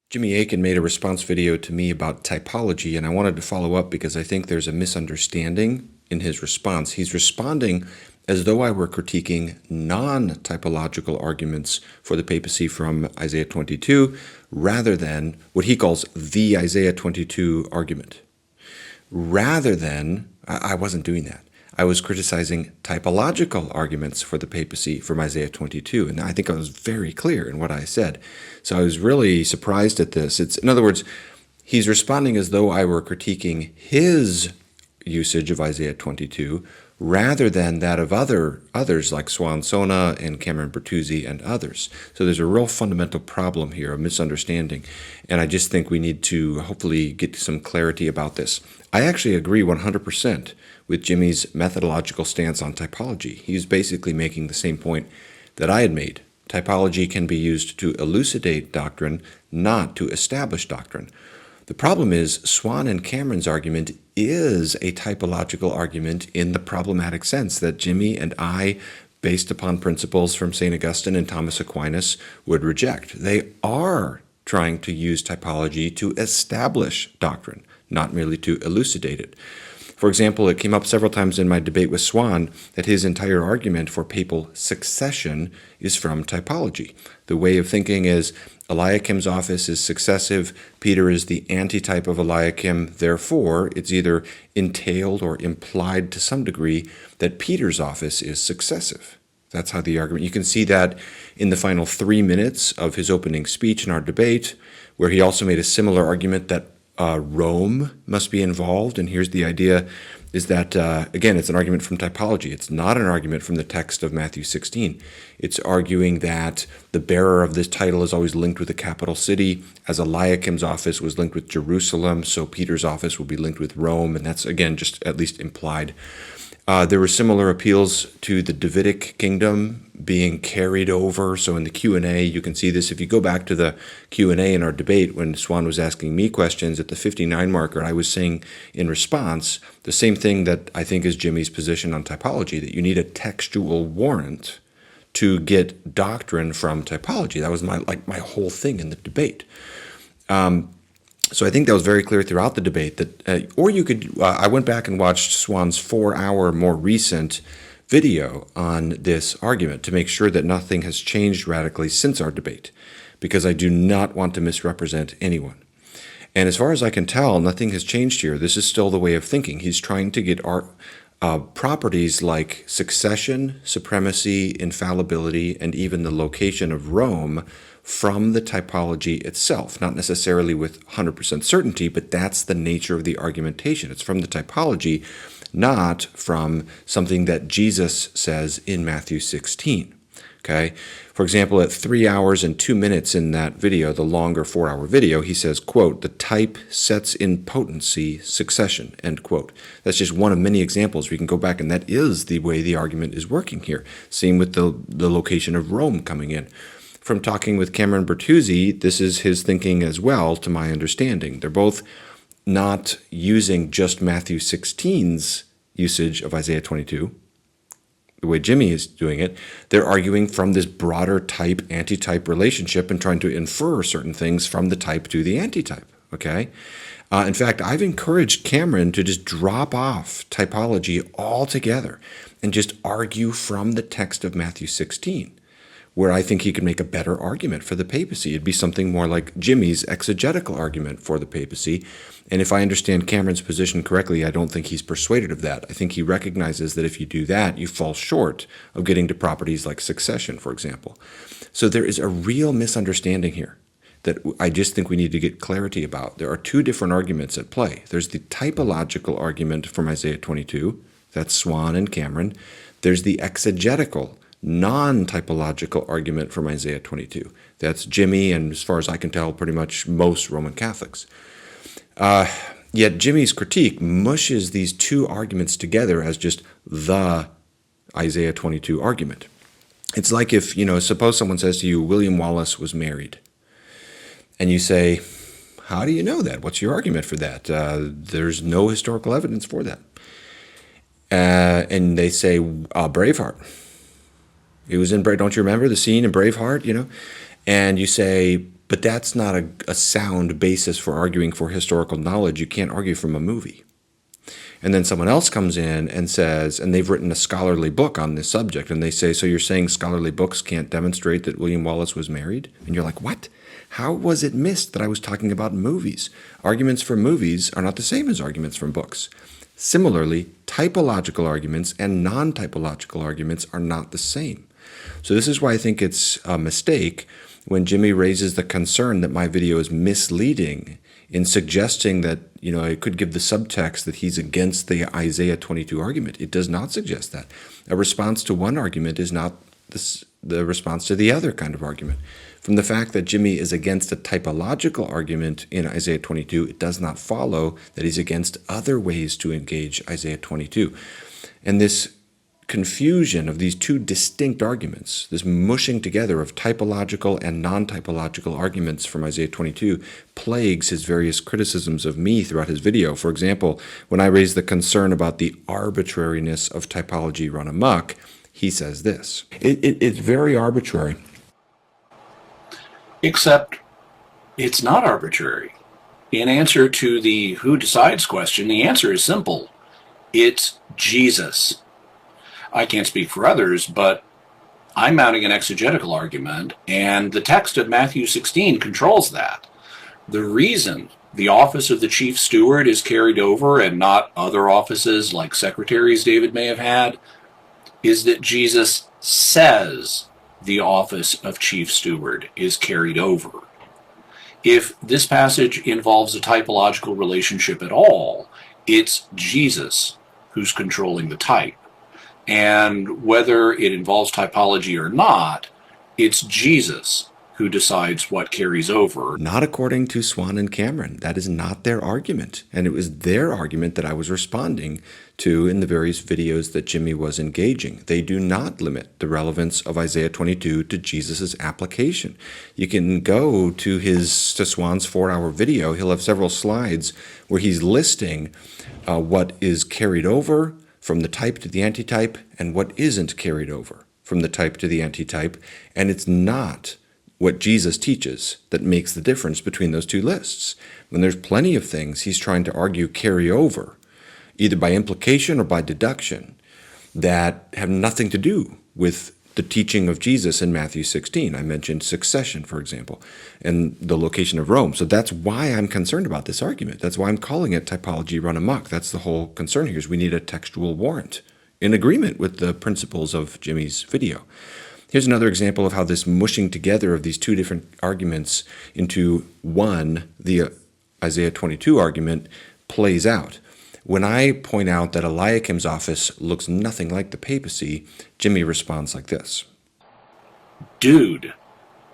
Jimmy Akin made a response video to me about typology, and I wanted to follow up because I think there's a misunderstanding in his response. He's responding as though I were critiquing non-typological arguments for the papacy from Isaiah 22, rather than what he calls the Isaiah 22 argument. I wasn't doing that. I was criticizing typological arguments for the papacy from Isaiah 22, and I think I was very clear in what I said. So I was really surprised at this. In other words, he's responding as though I were critiquing his usage of Isaiah 22 rather than that of others like Suan and Cameron Bertuzzi and others. So there's a real fundamental problem here, a misunderstanding, and I just think we need to hopefully get some clarity about this. I actually agree 100% with Jimmy's methodological stance on typology. He's basically making the same point that I had made. Typology can be used to elucidate doctrine, not to establish doctrine. The problem is Suan and Cameron's argument is a typological argument in the problematic sense that Jimmy and I, based upon principles from St. Augustine and Thomas Aquinas, would reject. They are trying to use typology to establish doctrine, not merely to elucidate it. For example, it came up several times in my debate with Suan that his entire argument for papal succession is from typology. The way of thinking is Eliakim's office is successive, Peter is the antitype of Eliakim, therefore it's either entailed or implied to some degree that Peter's office is successive. That's how the argument, you can see that in the final 3 minutes of his opening speech in our debate, where he also made a similar argument that Rome must be involved, and here's the idea, is that, again, it's an argument from typology. It's not an argument from the text of Matthew 16. It's arguing that the bearer of this title is always linked with a capital city, as Eliakim's office was linked with Jerusalem, so Peter's office will be linked with Rome, and that's, again, just at least implied. There were similar appeals to the Davidic kingdom being carried over. So in the Q&A, you can see this. If you go back to the Q&A in our debate when Suan was asking me questions at the 59 marker, I was saying in response the same thing that I think is Jimmy's position on typology, that you need a textual warrant to get doctrine from typology. That was my whole thing in the debate. So I think that was very clear throughout the debate that, or you could, I went back and watched Suan's 4-hour more recent video on this argument to make sure that nothing has changed radically since our debate, because I do not want to misrepresent anyone. And as far as I can tell, nothing has changed here. This is still the way of thinking. He's trying to get our properties like succession, supremacy, infallibility, and even the location of Rome from the typology itself, not necessarily with 100% certainty, but that's the nature of the argumentation. It's from the typology, not from something that Jesus says in Matthew 16. Okay? For example, at 3 hours and 2 minutes in that video, the longer 4-hour video, he says, quote, "The type sets in potency succession," end quote. That's just one of many examples. We can go back, and that is the way the argument is working here. Same with the location of Rome coming in. From talking with Cameron Bertuzzi, this is his thinking as well, to my understanding. They're both not using just Matthew 16's usage of Isaiah 22, the way Jimmy is doing it. They're arguing from this broader type-antitype relationship and trying to infer certain things from the type to the antitype, okay? In fact, I've encouraged Cameron to just drop off typology altogether and just argue from the text of Matthew 16. Where I think he could make a better argument for the papacy. It'd be something more like Jimmy's exegetical argument for the papacy. And if I understand Cameron's position correctly, I don't think he's persuaded of that. I think he recognizes that if you do that, you fall short of getting to properties like succession, for example. So there is a real misunderstanding here that I just think we need to get clarity about. There are two different arguments at play. There's the typological argument from Isaiah 22. That's Suan and Cameron. There's the exegetical non-typological argument from Isaiah 22. That's Jimmy, and as far as I can tell, pretty much most Roman Catholics. Yet Jimmy's critique mushes these two arguments together as just the Isaiah 22 argument. It's like if, suppose someone says to you, William Wallace was married, and you say, how do you know that? What's your argument for that? There's no historical evidence for that. And they say, Braveheart. It was in Don't you remember the scene in Braveheart, And you say, But that's not a sound basis for arguing for historical knowledge. You can't argue from a movie. And then someone else comes in and says, and they've written a scholarly book on this subject, and they say, so you're saying scholarly books can't demonstrate that William Wallace was married? And you're like, what? How was it missed that I was talking about movies? Arguments for movies are not the same as arguments from books. Similarly, typological arguments and non-typological arguments are not the same. So this is why I think it's a mistake when Jimmy raises the concern that my video is misleading in suggesting that, it could give the subtext that he's against the Isaiah 22 argument. It does not suggest that. A response to one argument is not the response to the other kind of argument. From the fact that Jimmy is against a typological argument in Isaiah 22, it does not follow that he's against other ways to engage Isaiah 22. And this confusion of these two distinct arguments, this mushing together of typological and non-typological arguments from Isaiah 22, plagues his various criticisms of me throughout his video. For example, when I raise the concern about the arbitrariness of typology run amok, he says this. It's very arbitrary. Except it's not arbitrary. In answer to the who decides question, the answer is simple. It's Jesus. I can't speak for others, but I'm mounting an exegetical argument, and the text of Matthew 16 controls that. The reason the office of the chief steward is carried over and not other offices like secretaries David may have had is that Jesus says the office of chief steward is carried over. If this passage involves a typological relationship at all, it's Jesus who's controlling the type. And whether it involves typology or not, it's Jesus who decides what carries over. Not according to Suan and Cameron. That is not their argument. And it was their argument that I was responding to in the various videos that Jimmy was engaging. They do not limit the relevance of Isaiah 22 to Jesus' application. You can go to Suan's 4-hour video. He'll have several slides where he's listing what is carried over from the type to the antitype and what isn't carried over from the type to the antitype. And it's not what Jesus teaches that makes the difference between those two lists. When there's plenty of things he's trying to argue carry over, either by implication or by deduction, that have nothing to do with the teaching of Jesus in Matthew 16. I mentioned succession, for example, and the location of Rome. So that's why I'm concerned about this argument. That's why I'm calling it typology run amok. That's the whole concern here, is we need a textual warrant in agreement with the principles of Jimmy's video. Here's another example of how this mushing together of these two different arguments into one, the Isaiah 22 argument, plays out. When I point out that Eliakim's office looks nothing like the papacy, Jimmy responds like this. Dude,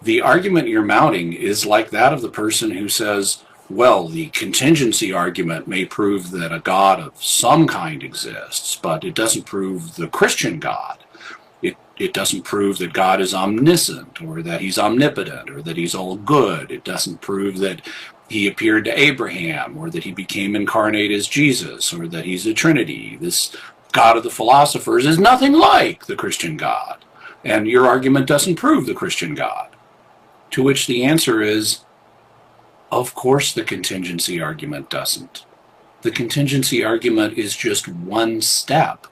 the argument you're mounting is like that of the person who says, well, the contingency argument may prove that a God of some kind exists, but it doesn't prove the Christian God. It doesn't prove that God is omniscient, or that he's omnipotent, or that he's all good. It doesn't prove that he appeared to Abraham, or that he became incarnate as Jesus, or that he's a Trinity. This God of the philosophers is nothing like the Christian God, and your argument doesn't prove the Christian God. To which the answer is, of course the contingency argument doesn't. The contingency argument is just one step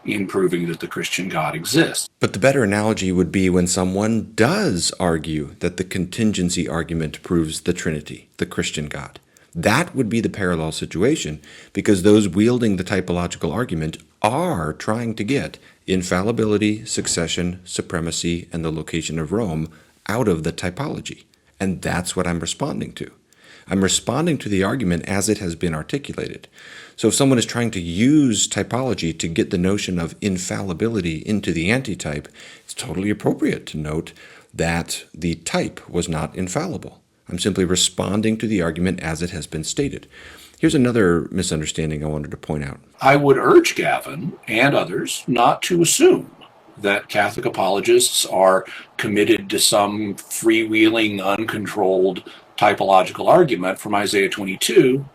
in proving that the Christian God exists. But the better analogy would be when someone does argue that the contingency argument proves the Trinity, the Christian God. That would be the parallel situation, because those wielding the typological argument are trying to get infallibility, succession, supremacy, and the location of Rome out of the typology. And that's what I'm responding to. I'm responding to the argument as it has been articulated. So if someone is trying to use typology to get the notion of infallibility into the antitype, it's totally appropriate to note that the type was not infallible. I'm simply responding to the argument as it has been stated. Here's another misunderstanding I wanted to point out. I would urge Gavin and others not to assume that Catholic apologists are committed to some freewheeling, uncontrolled typological argument from Isaiah 22,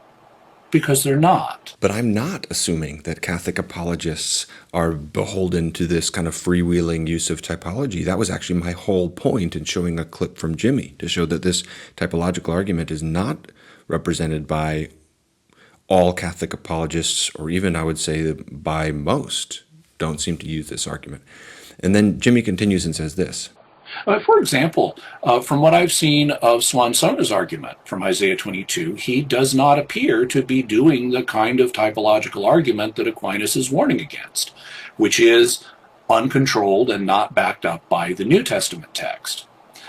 because they're not. But I'm not assuming that Catholic apologists are beholden to this kind of freewheeling use of typology. That was actually my whole point in showing a clip from Jimmy, to show that this typological argument is not represented by all Catholic apologists, or even I would say by most, don't seem to use this argument. And then Jimmy continues and says this. For example, from what I've seen of Suan argument from Isaiah 22, he does not appear to be doing the kind of typological argument that Aquinas is warning against, which is uncontrolled and not backed up by the New Testament text.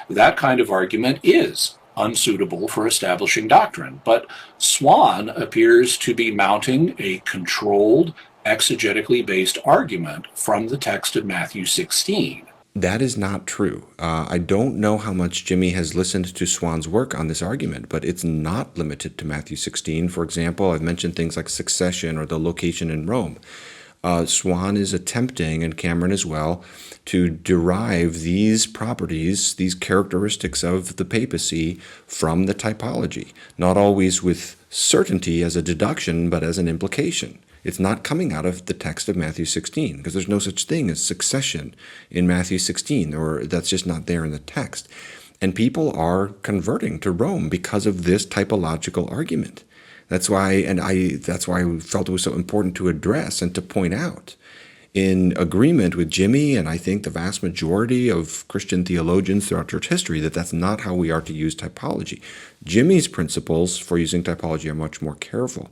That kind of argument is unsuitable for establishing doctrine, but Suan appears to be mounting a controlled, exegetically based argument from the text of Matthew 16. That is not true. I don't know how much Jimmy has listened to Suan's work on this argument, but it's not limited to Matthew 16. For example, I've mentioned things like succession or the location in Rome. Suan is attempting, and Cameron as well, to derive these properties, these characteristics of the papacy from the typology, not always with certainty as a deduction, but as an implication. It's not coming out of the text of Matthew 16, because there's no such thing as succession in Matthew 16, or that's just not there in the text. And people are converting to Rome because of this typological argument. That's why I felt it was so important to address and to point out, in agreement with Jimmy and I think the vast majority of Christian theologians throughout church history, that that's not how we are to use typology. Jimmy's principles for using typology are much more careful.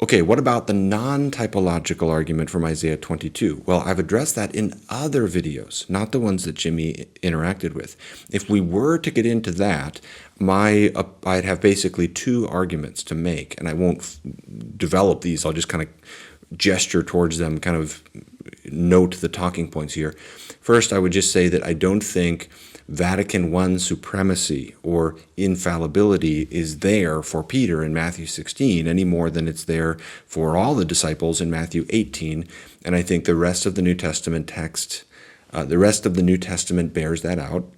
Okay, what about the non-typological argument from Isaiah 22? Well, I've addressed that in other videos, not the ones that Jimmy interacted with. If we were to get into that, I'd have basically two arguments to make, and I won't develop these. I'll just kind of gesture towards them, kind of note the talking points here. First, I would just say that I don't think Vatican I supremacy or infallibility is there for Peter in Matthew 16 any more than it's there for all the disciples in Matthew 18. And I think the rest of the New Testament text, the rest of the New Testament bears that out.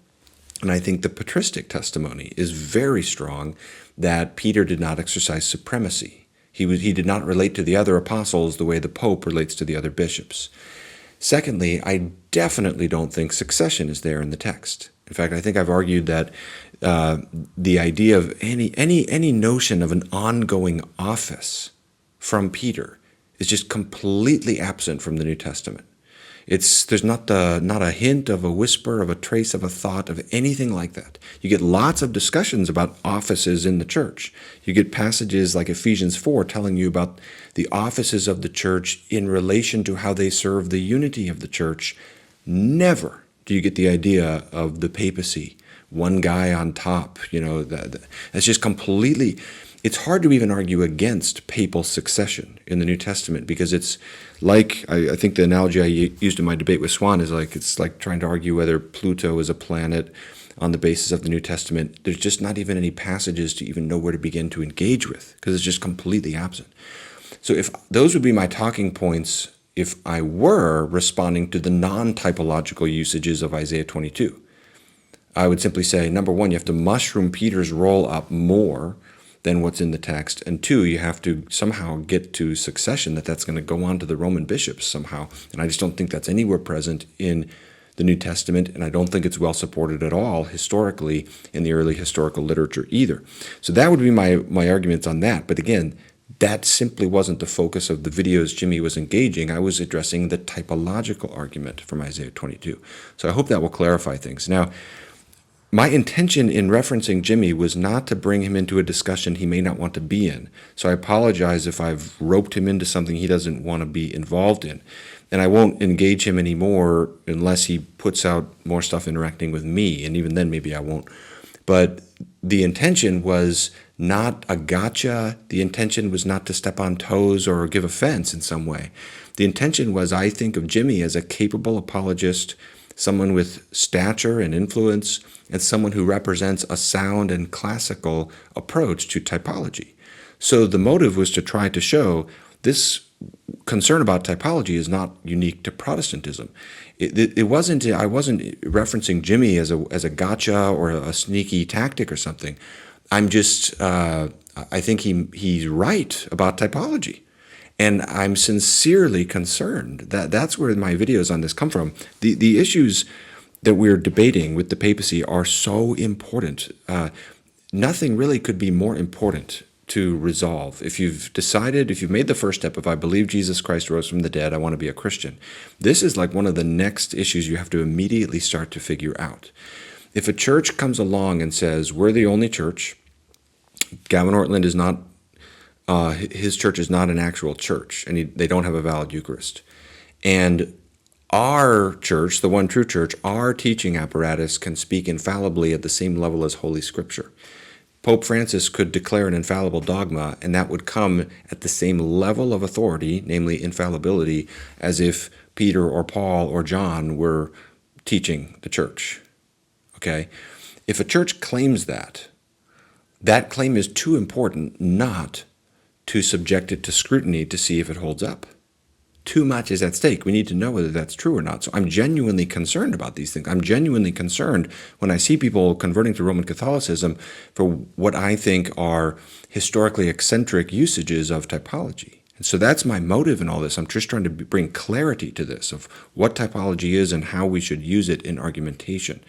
And I think the patristic testimony is very strong that Peter did not exercise supremacy. He did not relate to the other apostles the way the Pope relates to the other bishops. Secondly, I definitely don't think succession is there in the text. In fact, I think I've argued that the idea of any notion of an ongoing office from Peter is just completely absent from the New Testament. There's not a hint of a whisper, of a trace of a thought, of anything like that. You get lots of discussions about offices in the church. You get passages like Ephesians 4 telling you about the offices of the church in relation to how they serve the unity of the church. Never do you get the idea of the papacy, one guy on top. That's just completely. It's hard to even argue against papal succession in the New Testament, because it's like, I think the analogy I used in my debate with Suan is it's like trying to argue whether Pluto is a planet on the basis of the New Testament. There's just not even any passages to even know where to begin to engage with, because it's just completely absent. So if those would be my talking points if I were responding to the non-typological usages of Isaiah 22. I would simply say, number one, you have to mushroom Peter's role up more than what's in the text. And two, you have to somehow get to succession, that's going to go on to the Roman bishops somehow. And I just don't think that's anywhere present in the New Testament, and I don't think it's well supported at all historically in the early historical literature either. So that would be my arguments on that. But again, that simply wasn't the focus of the videos Jimmy was engaging. I was addressing the typological argument from Isaiah 22. So I hope that will clarify things. Now, my intention in referencing Jimmy was not to bring him into a discussion he may not want to be in. So I apologize if I've roped him into something he doesn't want to be involved in. And I won't engage him anymore unless he puts out more stuff interacting with me. And even then, maybe I won't. But the intention was not a gotcha. The intention was not to step on toes or give offense in some way. The intention was, I think of Jimmy as a capable apologist, someone with stature and influence, and someone who represents a sound and classical approach to typology. So the motive was to try to show this concern about typology is not unique to Protestantism. I wasn't referencing Jimmy as a gotcha or a sneaky tactic or something, I'm just, I think he's right about typology. And I'm sincerely concerned that that's where my videos on this come from. The issues that we're debating with the papacy are so important. Nothing really could be more important to resolve. If you've decided, if you've made the first step, if I believe Jesus Christ rose from the dead, I want to be a Christian, this is like one of the next issues you have to immediately start to figure out. If a church comes along and says, we're the only church, Gavin Ortlund is not, his church is not an actual church, and they don't have a valid Eucharist. And our church, the one true church, our teaching apparatus can speak infallibly at the same level as Holy Scripture. Pope Francis could declare an infallible dogma, and that would come at the same level of authority, namely infallibility, as if Peter or Paul or John were teaching the church. Okay? If a church claims that, that claim is too important not to subject it to scrutiny to see if it holds up. Too much is at stake. We need to know whether that's true or not. So I'm genuinely concerned about these things. I'm genuinely concerned when I see people converting to Roman Catholicism for what I think are historically eccentric usages of typology. And so that's my motive in all this. I'm just trying to bring clarity to this of what typology is and how we should use it in argumentation.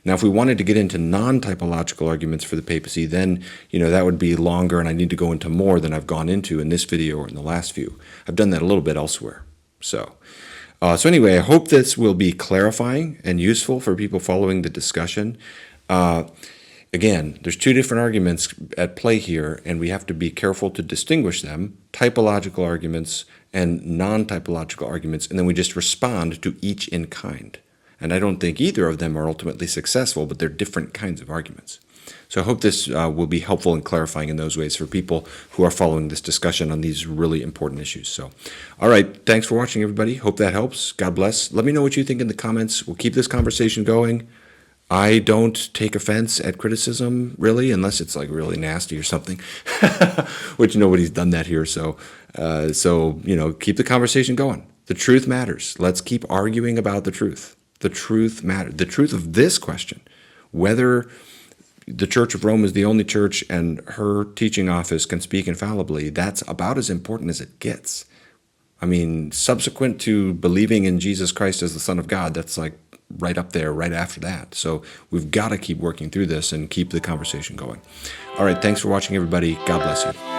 Now, if we wanted to get into non-typological arguments for the papacy, then, that would be longer, and I need to go into more than I've gone into in this video or in the last few. I've done that a little bit elsewhere. So anyway, I hope this will be clarifying and useful for people following the discussion. Again, there's two different arguments at play here, and we have to be careful to distinguish them, typological arguments and non-typological arguments, and then we just respond to each in kind. And I don't think either of them are ultimately successful, but they're different kinds of arguments. So I hope this will be helpful and clarifying in those ways for people who are following this discussion on these really important issues. So, all right, thanks for watching, everybody. Hope that helps. God bless. Let me know what you think in the comments. We'll keep this conversation going. I don't take offense at criticism, really, unless it's like really nasty or something, which nobody's done that here. So, keep the conversation going. The truth matters. Let's keep arguing about the truth. The truth matters. The truth of this question, whether the Church of Rome is the only church and her teaching office can speak infallibly, that's about as important as it gets. I mean, subsequent to believing in Jesus Christ as the Son of God, that's like right up there, right after that. So we've got to keep working through this and keep the conversation going. All right, thanks for watching, everybody. God bless you.